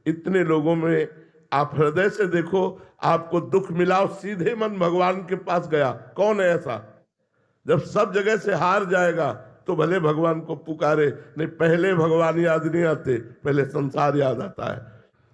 इतने लोगों में आप हृदय से देखो, आपको दुख मिला और सीधे मन भगवान के पास गया, कौन है ऐसा? जब सब जगह से हार जाएगा तो भले भगवान को पुकारे, नहीं पहले भगवान याद नहीं आते, पहले संसार याद आता है।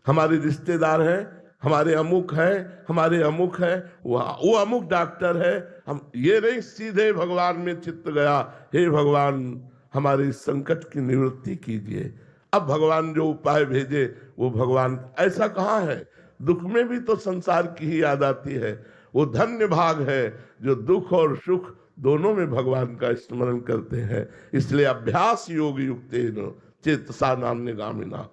हमारे रिश्तेदार हैं, हमारे अमुक हैं, हमारे अमुक हैं, वो अमुक डॉक्टर है, हम ये नहीं सीधे भगवान में चित्त गया, हे भगवान हमारे इस संकट की निवृत्ति कीजिए। अब भगवान जो उपाय भेजे वो भगवान, ऐसा कहाँ है? दुख में भी तो संसार की ही याद आती है। वो धन्य भाग है जो दुख और सुख दोनों में भगवान का स्मरण करते हैं। इसलिए अभ्यास योग युक्तेन चेतसा नान्य गामिना,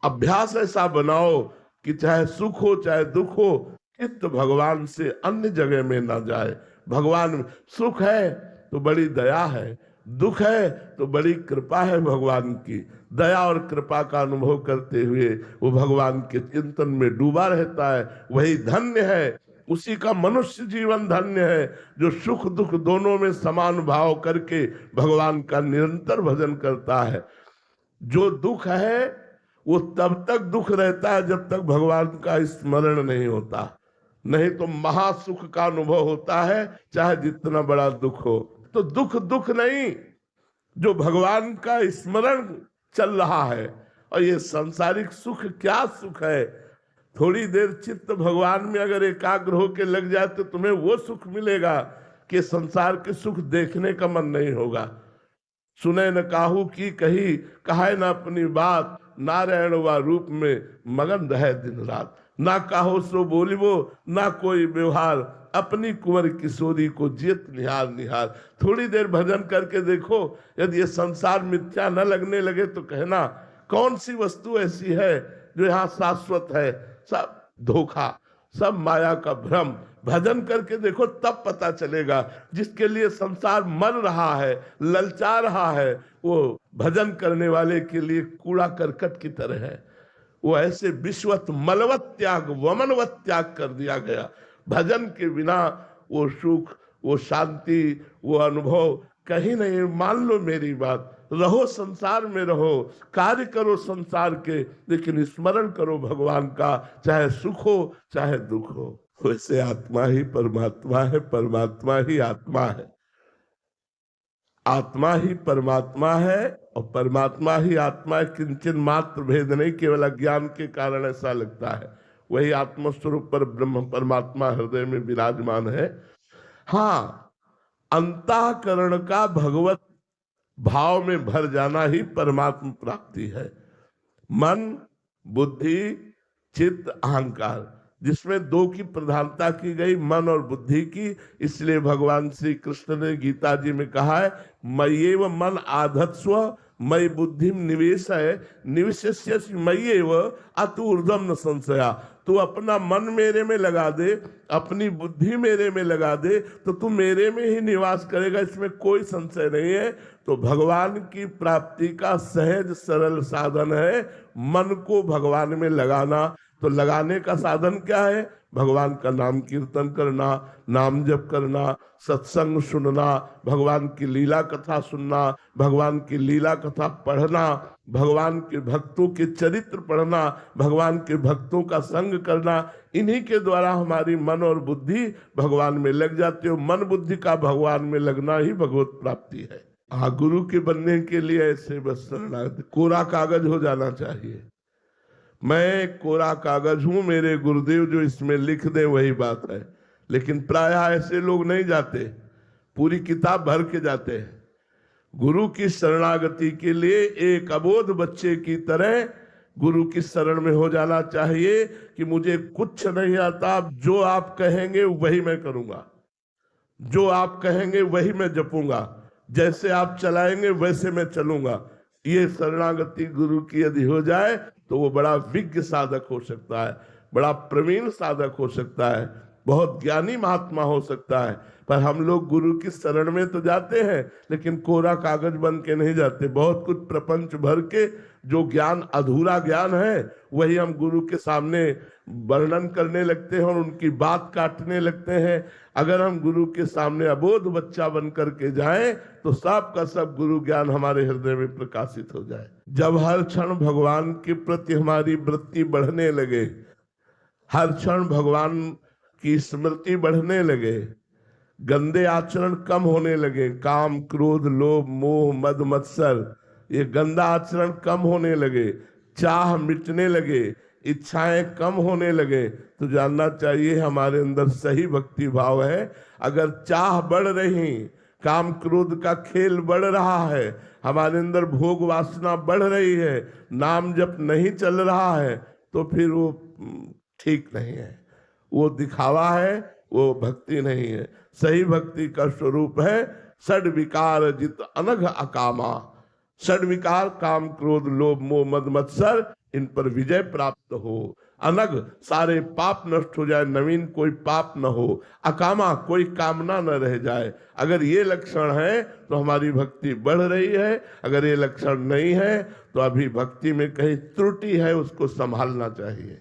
अभ्यास ऐसा बनाओ कि चाहे सुख हो चाहे दुख हो, चित्त भगवान से अन्य जगह में ना जाए। भगवान, सुख है तो बड़ी दया है, दुख है तो बड़ी कृपा है भगवान की। दया और कृपा का अनुभव करते हुए वो भगवान के चिंतन में डूबा रहता है, वही धन्य है। उसी का मनुष्य जीवन धन्य है जो सुख दुख दोनों में समान भाव करके भगवान का निरंतर भजन करता है। जो दुख है वो तब तक दुख रहता है जब तक भगवान का स्मरण नहीं होता, नहीं तो महासुख का अनुभव होता है चाहे जितना बड़ा दुख हो। तो दुख दुख नहीं, जो भगवान का स्मरण चल रहा है। और ये सांसारिक सुख क्या सुख है? थोड़ी देर चित्त भगवान में अगर एकाग्र होकर लग जाए तो तुम्हें वो सुख मिलेगा कि संसार के सुख देखने का मन नहीं होगा। सुने न काहू की कही, कहे न अपनी बात, नारायण व रूप में मगन रहे दिन रात। ना काहो सो बोलिबो ना कोई व्यवहार, अपनी कुंवर किशोरी को जियत निहार निहार। थोड़ी देर भजन करके देखो, यदि ये संसार मिथ्या न लगने लगे तो कहना कौन सी वस्तु ऐसी है जो यहाँ शाश्वत है? सब धोखा, सब माया का भ्रम। भजन करके देखो तब पता चलेगा। जिसके लिए संसार मर रहा है, ललचा रहा है, वो भजन करने वाले के लिए कूड़ा करकट की तरह है। वो ऐसे विश्वत मलवत त्याग वमनवत त्याग कर दिया गया। भजन के बिना वो सुख, वो शांति, वो अनुभव कहीं नहीं। मान लो मेरी बात, रहो संसार में रहो, कार्य करो संसार के, लेकिन स्मरण करो भगवान का, चाहे सुख हो चाहे दुख हो। वैसे आत्मा ही परमात्मा है, परमात्मा ही आत्मा है, आत्मा ही परमात्मा है और परमात्मा ही आत्मा है। किंचन मात्र भेद नहीं, केवल अज्ञान के कारण ऐसा लगता है। वही आत्मस्वरूप पर ब्रह्म परमात्मा हृदय में विराजमान है। हाँ, अंतःकरण का भगवत भाव में भर जाना ही परमात्मा प्राप्ति है। मन, बुद्धि, चित्त, अहंकार, जिसमें दो की प्रधानता की गई, मन और बुद्धि की। इसलिए भगवान श्री कृष्ण ने गीता जी में कहा है, मय्येव मन आधत्स्व मयि बुद्धि निवेश है निवेश्य मय्येव अतुर्धम न संशया। तू अपना मन मेरे में लगा दे, अपनी बुद्धि मेरे में लगा दे, तो तू मेरे में ही निवास करेगा, इसमें कोई संशय नहीं है। तो भगवान की प्राप्ति का सहज सरल साधन है मन को भगवान में लगाना। तो लगाने का साधन क्या है? भगवान का नाम कीर्तन करना, नाम जप करना, सत्संग सुनना, भगवान की लीला कथा सुनना, भगवान की लीला कथा पढ़ना, भगवान के भक्तों के चरित्र पढ़ना, भगवान के भक्तों का संग करना। इन्हीं के द्वारा हमारी मन और बुद्धि भगवान में लग जाती है। मन बुद्धि का भगवान में लगना ही भगवत प्राप्ति है। हाँ, गुरु के बनने के लिए ऐसे बस शरणागति, कोरा कागज हो जाना चाहिए। मैं कोरा कागज हूं, मेरे गुरुदेव जो इसमें लिख दे वही बात है। लेकिन प्रायः ऐसे लोग नहीं जाते, पूरी किताब भर के जाते हैं। गुरु की शरणागति के लिए एक अबोध बच्चे की तरह गुरु की शरण में हो जाना चाहिए कि मुझे कुछ नहीं आता, जो आप कहेंगे वही मैं करूंगा, जो आप कहेंगे वही मैं जपूंगा, जैसे आप चलाएंगे वैसे मैं चलूंगा। ये शरणागति गुरु की यदि हो जाए तो वो बड़ा विज्ञ साधक हो सकता है, बड़ा प्रवीण साधक हो सकता है, बहुत ज्ञानी महात्मा हो सकता है। पर हम लोग गुरु की शरण में तो जाते हैं, लेकिन कोरा कागज बन के नहीं जाते। बहुत कुछ प्रपंच भर के जो ज्ञान अधूरा ज्ञान है वही हम गुरु के सामने वर्णन करने लगते हैं और उनकी बात काटने लगते हैं। अगर हम गुरु के सामने अबोध बच्चा बन करके जाएं तो सब का सब गुरु ज्ञान हमारे हृदय में प्रकाशित हो जाए। जब हर क्षण भगवान के प्रति हमारी वृत्ति बढ़ने लगे, हर क्षण भगवान की स्मृति बढ़ने लगे, गंदे आचरण कम होने लगे, काम क्रोध लोभ मोह मद मत्सर ये गंदा आचरण कम होने लगे, चाह मिटने लगे, इच्छाएं कम होने लगे, तो जानना चाहिए हमारे अंदर सही भक्ति भाव है। अगर चाह बढ़ रही, काम क्रोध का खेल बढ़ रहा है, हमारे अंदर भोग वासना बढ़ रही है, नाम जप नहीं चल रहा है, तो फिर वो ठीक नहीं है, वो दिखावा है, वो भक्ति नहीं है। सही भक्ति का स्वरूप है षड विकार जित अनघ अकामा। षड विकार काम क्रोध लोभ मोह मद मत्सर, इन पर विजय प्राप्त हो, अनग सारे पाप नष्ट हो जाए, नवीन कोई पाप न हो, अकामा कोई कामना न रह जाए। अगर ये लक्षण है तो हमारी भक्ति बढ़ रही है, अगर ये लक्षण नहीं है तो अभी भक्ति में कहीं त्रुटि है, उसको संभालना चाहिए।